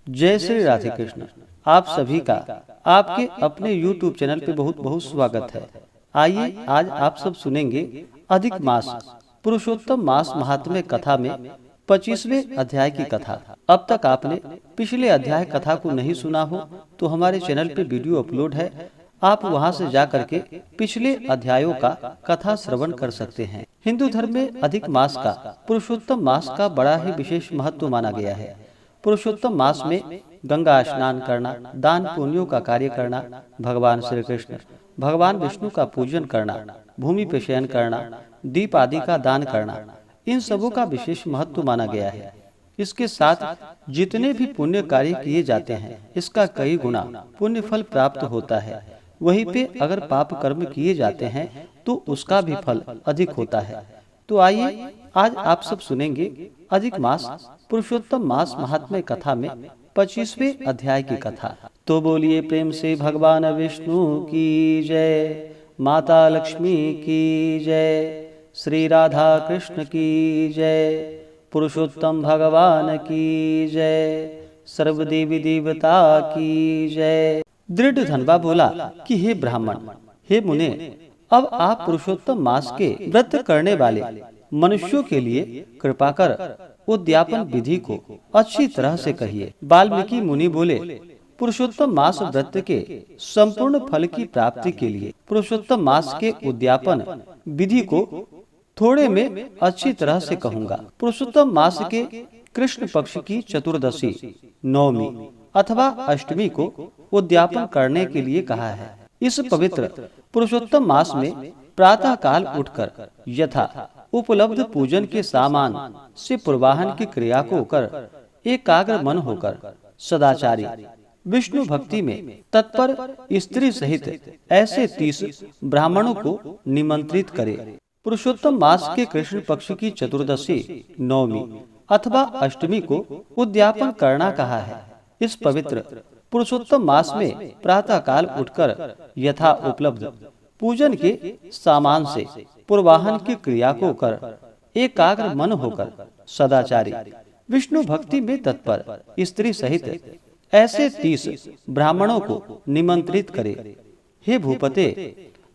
जय श्री राधे कृष्ण। आप सभी का आपके अपने YouTube चैनल पे बहुत बहुत स्वागत है। आइए आज आप सब सुनेंगे अधिक मास पुरुषोत्तम मास महात्म्य कथा में 25वें अध्याय की कथा। अब तक आपने पिछले अध्याय कथा को नहीं सुना हो तो हमारे चैनल पे वीडियो अपलोड है, आप वहां से जा करके पिछले अध्यायों का कथा श्रवण कर सकते हैं। हिंदू धर्म में अधिक मास का पुरुषोत्तम मास का बड़ा ही विशेष महत्व माना गया है। पुरुषोत्तम मास में गंगा स्नान करना, दान पुण्यों का कार्य करना, भगवान श्री कृष्ण भगवान विष्णु का पूजन करना, भूमि पे शयन करना, दीप आदि का दान करना, इन सबों का विशेष महत्व माना गया है। इसके साथ जितने भी पुण्य कार्य किए जाते हैं इसका कई गुना पुण्य फल प्राप्त होता है। वहीं पे अगर पाप कर्म किए जाते हैं तो उसका भी फल अधिक होता है। तो आइए आज आप सब सुनेंगे अधिक मास पुरुषोत्तम मास महात्म्य कथा में 25वें अध्याय की कथा। तो बोलिए प्रेम से भगवान विष्णु की जय, माता लक्ष्मी की जय, श्री राधा कृष्ण की जय, पुरुषोत्तम भगवान की जय, सर्वदेवी देवता की जय। दृढ़ धनवा बोला कि हे ब्राह्मण, हे मुने, अब आप पुरुषोत्तम मास के व्रत करने वाले मनुष्यों के लिए कृपा कर उद्यापन विधि को अच्छी तरह से कहिए। वाल्मीकि मुनि बोले, पुरुषोत्तम मास व्रत के संपूर्ण फल की प्राप्ति के लिए पुरुषोत्तम मास के उद्यापन विधि को थोड़े में अच्छी तरह से कहूँगा। पुरुषोत्तम मास के कृष्ण पक्ष की चतुर्दशी, नवमी अथवा अष्टमी को उद्यापन करने के लिए कहा है। इस पवित्र पुरुषोत्तम मास में प्रातः काल उठकर यथा उपलब्ध पूजन के सामान से पूर्वाहन की क्रिया को कर एकाग्र मन होकर सदाचारी विष्णु भक्ति में तत्पर स्त्री सहित ऐसे 30 ब्राह्मणों को निमंत्रित करे। पुरुषोत्तम मास के कृष्ण पक्ष की चतुर्दशी, नवमी अथवा अष्टमी को उद्यापन करना कहा है। इस पवित्र पुरुषोत्तम मास में प्रातः काल उठकर यथा उपलब्ध पूजन के सामान से पूर्वाहन की क्रिया को कर एकाग्र मन होकर सदाचारी विष्णु भक्ति में तत्पर स्त्री सहित ऐसे 30 ब्राह्मणों को निमंत्रित करे। हे भूपते,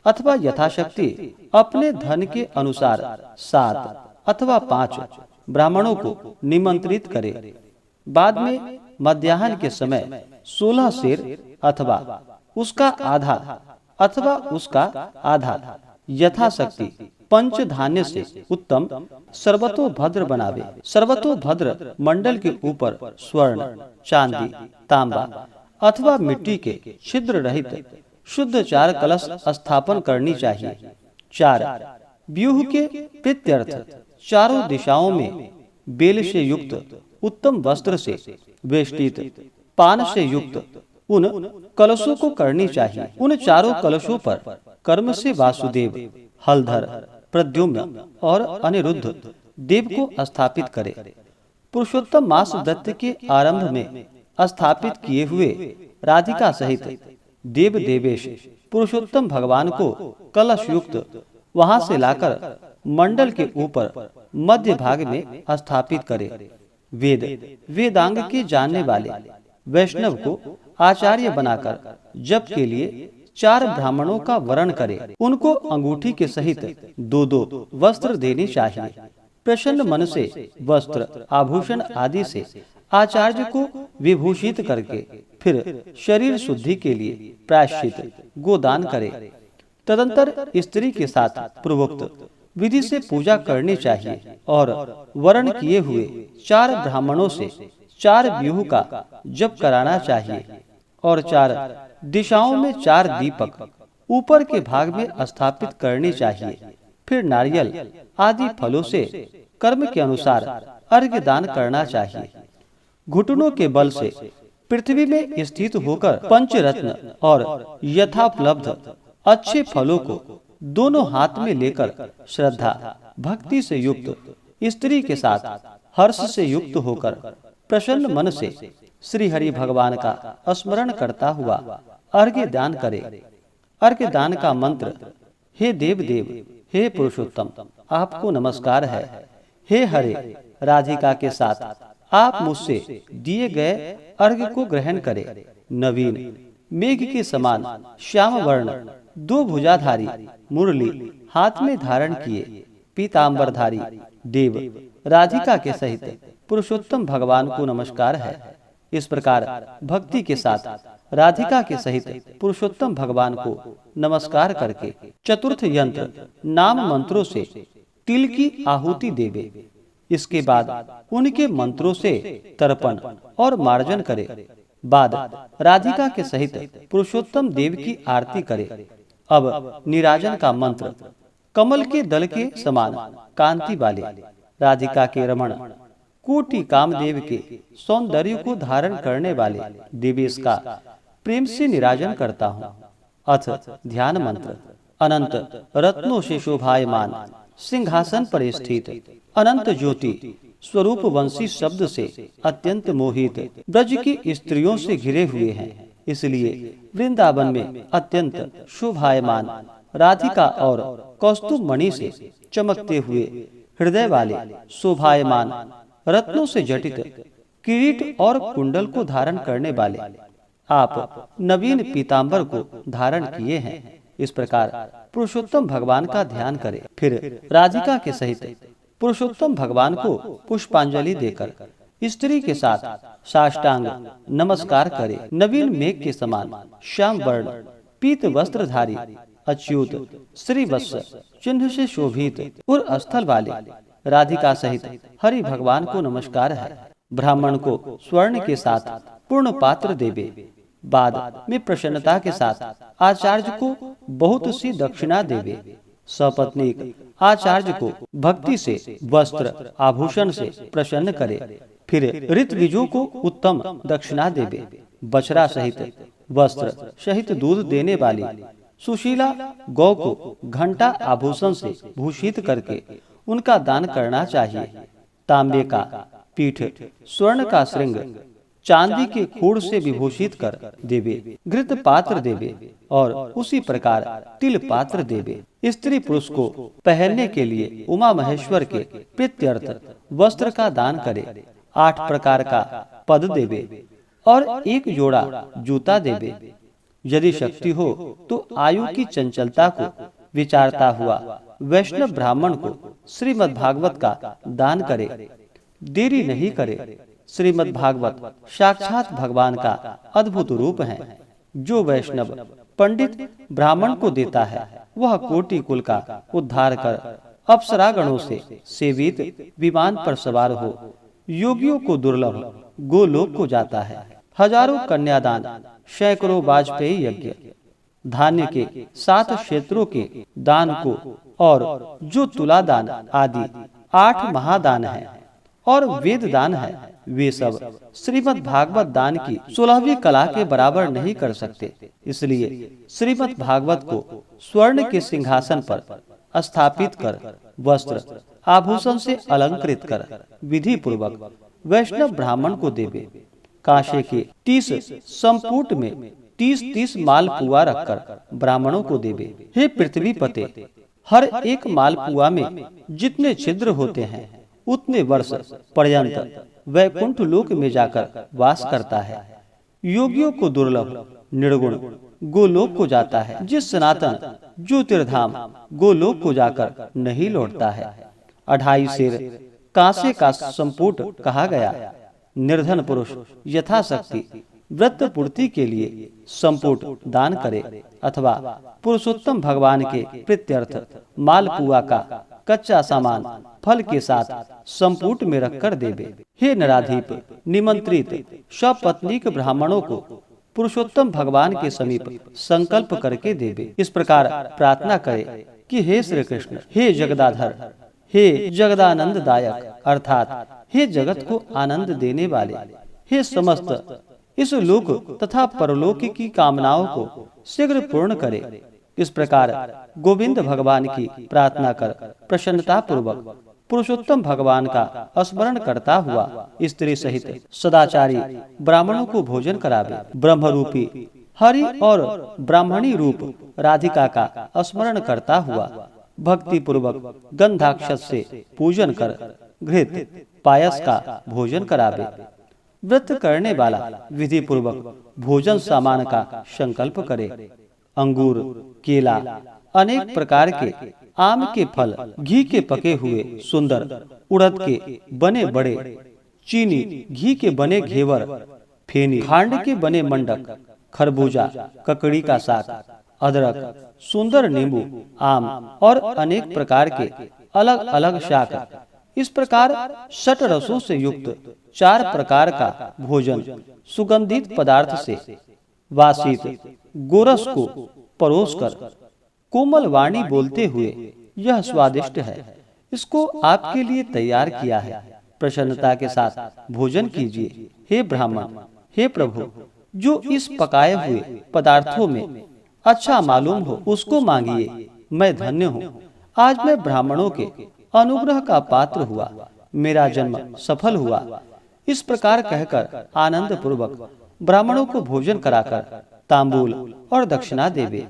अथवा यथाशक्ति अपने धन के अनुसार 7 अथवा 5 ब्राह्मणों को निमंत्रित करे। बाद में मध्याह्न के समय 16 शेर अथवा उसका आधा यथाशक्ति पंच धान्य से उत्तम सर्वतोभद्र बनावे। सर्वतोभद्र मंडल के ऊपर स्वर्ण, चांदी, तांबा अथवा मिट्टी के छिद्र रहित शुद्ध 4 कलश स्थापन करनी चाहिए। 4 व्यूह के प्रीत्यर्थ चारों दिशाओं में बेल से युक्त उत्तम वस्त्र से वेष्टित पान से युक्त उन कलशों को करनी चाहिए। उन चारों कलशों पर कर्म से वासुदेव, हलधर, प्रद्युम्न और अनिरुद्ध देव को स्थापित करे। पुरुषोत्तम मास व्रत के आरंभ में स्थापित किए हुए राधिका सहित देव देवेश पुरुषोत्तम भगवान को कलश युक्त वहां से लाकर मंडल के ऊपर मध्य भाग में स्थापित करे। वेदांग के जानने वाले वैष्णव को आचार्य बनाकर जप के लिए 4 ब्राह्मणों का वरण करे। उनको अंगूठी के सहित 2 वस्त्र देने चाहिए। प्रसन्न मन से वस्त्र, आभूषण आदि से आचार्य को विभूषित करके फिर शरीर शुद्धि के लिए प्रायश्चित गोदान करे। तदंतर स्त्री के साथ पूर्वोक्त विधि से पूजा करनी चाहिए और वरण किए हुए 4 ब्राह्मणों से 4 व्यूह का जप कराना चाहिए और 4 दिशाओं में 4 दीपक ऊपर के भाग में स्थापित करनी चाहिए। फिर नारियल आदि फलों से कर्म के अनुसार अर्घ्य दान करना चाहिए। घुटनों के बल से पृथ्वी में स्थित होकर पंचरत्न और यथापलब्ध अच्छे फलों को दोनों हाथ में लेकर श्रद्धा भक्ति से युक्त स्त्री के साथ हर्ष से युक्त होकर प्रसन्न मन से श्री हरि भगवान का स्मरण करता हुआ अर्घ्य दान करे। अर्घ्य दान का मंत्र, हे देव देव, हे पुरुषोत्तम, आपको नमस्कार है। हे हरे, राधिका के साथ आप मुझसे दिए गए अर्घ्य को ग्रहण करें। नवीन मेघ के समान श्याम वर्ण 2 भुजाधारी मुरली हाथ में धारण किए पीतांबरधारी देव राधिका के सहित पुरुषोत्तम भगवान को नमस्कार है। इस प्रकार भक्ति के साथ राधिका के सहित पुरुषोत्तम भगवान को नमस्कार करके चतुर्थ यंत्र नाम मंत्रों से तिल की आहुति देवे। इसके बाद उनके मंत्रों से तर्पण और मार्जन करे। बाद राधिका के सहित पुरुषोत्तम देव की आरती करे। अब निराजन का मंत्र कमल के दल के समान कांति वाले राधिका के रमण कोटि कामदेव के सौंदर्य को धारण करने वाले देवेश का प्रेम से निराजन करता हूँ। अथ ध्यान मंत्र। अनंत रत्नों से शोभायमान सिंहासन पर स्थित अनंत ज्योति स्वरूप वंशी शब्द से अत्यंत मोहित ब्रज की स्त्रियों से घिरे हुए हैं, इसलिए वृंदावन में अत्यंत शोभायमान राधिका और कौस्तुभ मणि से चमकते हुए हृदय वाले शोभायमान रत्नों से जटित किरीट और कुंडल को धारण करने वाले आप नवीन पीतांबर को धारण किए हैं। इस प्रकार पुरुषोत्तम भगवान का ध्यान करें। फिर राधिका के सहित पुरुषोत्तम भगवान को पुष्पांजलि देकर स्त्री के साथ साष्टांग नमस्कार करे। नवीन मेघ के समान श्याम वर्ण पीत वस्त्रधारी अच्युत श्रीवत्स चिन्ह से शोभित और स्थल वाले राधिका सहित हरि भगवान को नमस्कार है। ब्राह्मण को स्वर्ण के साथ पूर्ण पात्र देवे। बाद में प्रसन्नता के साथ आचार्य को बहुत सी दक्षिणा देवे। सपत्नीक आचार्य को भक्ति से वस्त्र आभूषण से प्रसन्न करे। फिर ऋतविजों को उत्तम दक्षिणा देवे। बछड़ा सहित वस्त्र सहित दूध देने वाली सुशीला गौ को घंटा आभूषण से भूषित करके उनका दान करना चाहिए। तांबे का पीठ स्वर्ण का श्रृंग चांदी के खूड़ से विभूषित कर देवे। घृत पात्र देवे और उसी प्रकार तिल पात्र देवे। स्त्री पुरुष को पहनने के लिए उमा महेश्वर के प्रीत्यर्थ वस्त्र का दान करे। 8 प्रकार का पद देवे और 1 जोड़ा जूता देवे। यदि शक्ति हो तो आयु की चंचलता को विचारता हुआ वैष्णव ब्राह्मण को श्रीमद् भागवत का दान करे। देरी नहीं करे। श्रीमद् भागवत साक्षात भगवान का अद्भुत रूप है। जो वैष्णव पंडित ब्राह्मण को देता है वह कोटि कुल का उद्धार कर अप्सरागणों से सेवित विमान पर सवार हो योगियों को दुर्लभ गोलोक को जाता है। हजारों कन्यादान सैकड़ों वाजपेयी यज्ञ धान्य के 7 क्षेत्रों के दान को और जो तुला दान आदि 8 महादान है और वेद दान है, वे सब श्रीमद् भागवत दान की 16वीं कला के बराबर नहीं कर सकते। इसलिए श्रीमद् भागवत को स्वर्ण के सिंहासन पर स्थापित कर वस्त्र आभूषण से अलंकृत कर विधि पूर्वक वैष्णव ब्राह्मण को देवे। कांसे के 30 संपुट में 30-30 मालपुआ रखकर ब्राह्मणों को देवे। हे पृथ्वी पते, हर एक मालपुआ में जितने छिद्र होते हैं उतने वर्ष पर्यंत वैकुंठ लोक में जाकर वास करता है। योगियों को दुर्लभ निर्गुण गोलोक को जाता है। जिस सनातन ज्योतिर्धाम गोलोक को जाकर नहीं लौटता है। 2.5 सेर कांसे का संपुट कहा गया। निर्धन पुरुष यथाशक्ति व्रत पूर्ति के लिए संपुट दान करे अथवा पुरुषोत्तम भगवान के प्रीत्यर्थ मालपुआ का कच्चा सामान फल के साथ संपुट में रखकर देवे। हे नराधीप, निमंत्रित सपत्नीक ब्राह्मणों को पुरुषोत्तम भगवान के समीप संकल्प करके देवे। इस प्रकार प्रार्थना करे कि हे श्री कृष्ण, हे जगदाधर, हे जगदानंद दायक अर्थात हे जगत को आनंद देने वाले, हे समस्त इस लोक तथा परलोक की कामनाओं को शीघ्र पूर्ण करे। इस प्रकार गोविंद भगवान की प्रार्थना कर प्रसन्नता पूर्वक पुरुषोत्तम भगवान का स्मरण करता हुआ स्त्री सहित सदाचारी ब्राह्मणों को भोजन करावे। ब्रह्मरूपी हरि और ब्राह्मणी रूप राधिका का स्मरण करता हुआ भक्ति पूर्वक गंधाक्षत से पूजन कर घृत पायस का भोजन करावे। व्रत करने वाला विधि पूर्वक भोजन सामान का संकल्प करे। अंगूर, केला, अनेक प्रकार के आम के फल, घी के पके हुए सुंदर, उड़द के बने बड़े, चीनी घी के बने घेवर, फेनी, खांड के बने मंडक, खरबूजा, ककड़ी का साग, अदरक, सुंदर नींबू, आम और अनेक प्रकार के अलग अलग शाक, इस प्रकार 6 रसों से युक्त 4 प्रकार का भोजन सुगंधित पदार्थ से वासित गोरस को परोसकर कोमल वाणी बोलते हुए, यह स्वादिष्ट है, इसको आपके लिए तैयार किया है, प्रसन्नता के साथ भोजन कीजिए। हे ब्राह्मण, हे प्रभु, जो इस पकाए हुए पदार्थों में अच्छा मालूम हो उसको मांगिए। मैं धन्य हूँ, आज मैं ब्राह्मणों के अनुग्रह का पात्र हुआ, मेरा जन्म सफल हुआ। इस प्रकार कहकर आनंद पूर्वक ब्राह्मणों को भोजन कराकर तांबूल और दक्षिणा देवे।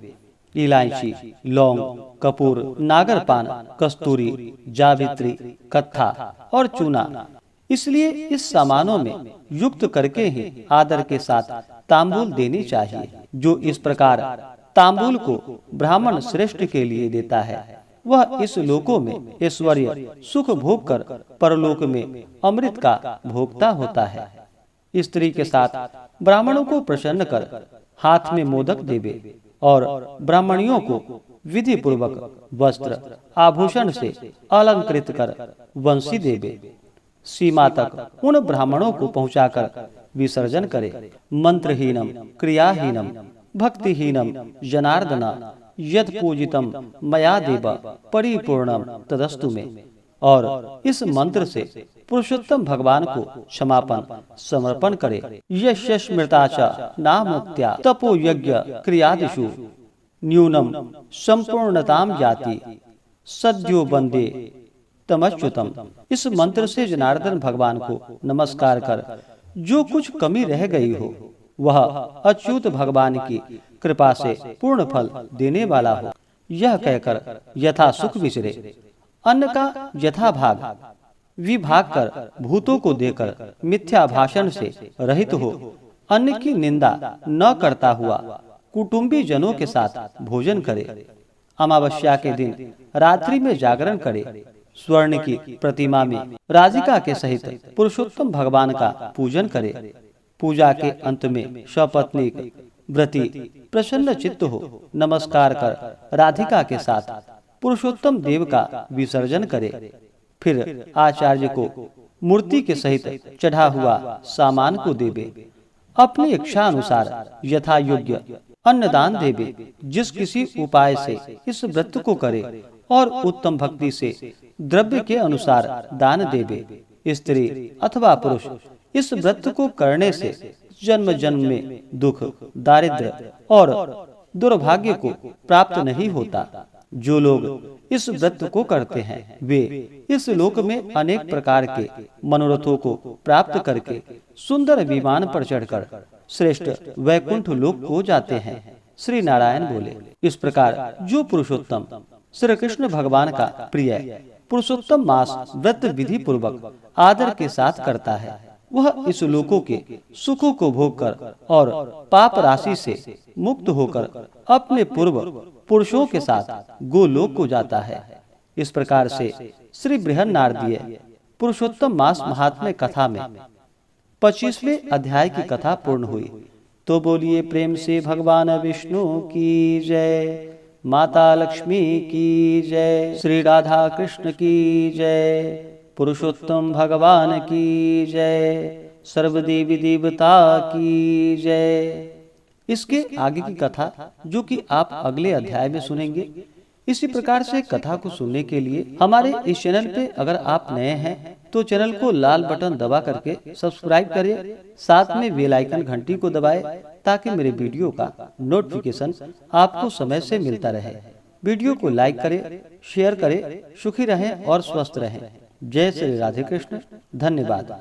इलायची, लौंग, कपूर, नागरपान, कस्तूरी, जावित्री, कत्था और चूना, इसलिए इस सामानों में युक्त करके ही आदर के साथ तांबूल देनी चाहिए। जो इस प्रकार तांबूल को ब्राह्मण श्रेष्ठ के लिए देता है, वह इस लोकों में ऐश्वर्य सुख भोग कर परलोक में अमृत का भोक्ता होता है। स्त्री के साथ ब्राह्मणों को प्रसन्न कर हाथ में मोदक देवे और ब्राह्मणियों को विधि पूर्वक वस्त्र आभूषण से अलंकृत कर वंशी देवे। सीमा तक उन ब्राह्मणों को पहुंचाकर विसर्जन करे। मंत्रहीनम, क्रियाहीनम, भक्तिहीनम जनार्दन यद पूजितम मया देव परिपूर्णम तदस्तु में। और इस मंत्र से पुरुषोत्तम भगवान को क्षमापन समर्पण करे। यस्य स्मृता च नामुक्त्या तपो यज्ञ क्रियादिषु न्यूनम संपूर्णताम याति सद्यो वंदे तमच्युतम। इस मंत्र से जनार्दन भगवान को नमस्कार कर जो कुछ कमी रह गई हो वह अच्युत भगवान की कृपा से पूर्ण फल देने वाला हो, यह कहकर यथा सुख विचरे। अन्न का यथा भाग विभाग कर भूतों को देकर मिथ्या भाषण से रहित हो, अन्न की निंदा न करता हुआ कुटुंबी जनों के साथ भोजन करे। अमावस्या के दिन रात्रि में जागरण करे। स्वर्ण की प्रतिमा में राधिका के सहित पुरुषोत्तम भगवान का पूजन करे। पूजा के अंत में सपत्नीक व्रती प्रसन्न चित्त हो नमस्कार कर राधिका के साथ पुरुषोत्तम देव का विसर्जन करे। फिर आचार्य को मूर्ति के सहित चढ़ा हुआ सामान को देवे। अपनी इच्छा अनुसार यथा योग्य अन्नदान देवे। जिस किसी उपाय से इस व्रत को करे और उत्तम भक्ति से द्रव्य के अनुसार दान देवे। स्त्री अथवा पुरुष इस व्रत को करने से जन्म जन्म में दुख, दारिद्र्य और दुर्भाग्य को प्राप्त नहीं होता। जो लोग इस व्रत को करते हैं वे इस लोक में अनेक प्रकार के मनोरथों को प्राप्त करके सुंदर विमान पर चढ़कर श्रेष्ठ वैकुंठ लोक को जाते हैं। श्री नारायण बोले। इस प्रकार जो पुरुषोत्तम श्री कृष्ण भगवान का प्रिय पुरुषोत्तम मास व्रत विधि पूर्वक आदर के साथ करता है, वह इस लोकों के सुखों को भोग कर और पाप राशि से मुक्त होकर अपने पूर्व पुरुषों के साथ गोलोक को जाता है। इस प्रकार से श्री बृहन्नारदीय पुरुषोत्तम मास महात्म्य कथा में 25वें अध्याय की कथा पूर्ण हुई। तो बोलिए प्रेम से भगवान विष्णु की जय, माता लक्ष्मी की जय, श्री राधा कृष्ण की जय, पुरुषोत्तम भगवान की जय, सर्वदेवी देवता की जय। इसके आगे की कथा जो कि आप अगले अध्याय में सुनेंगे। इसी प्रकार से कथा को सुनने के लिए हमारे इस चैनल पे अगर आप नए हैं तो चैनल को लाल बटन दबा करके सब्सक्राइब करें, साथ में बेल आइकन घंटी को दबाएं ताकि मेरे वीडियो का नोटिफिकेशन आपको समय से मिलता रहे। वीडियो को लाइक करें, शेयर करें। सुखी रहें और स्वस्थ रहें। जय श्री राधे कृष्ण। धन्यवाद।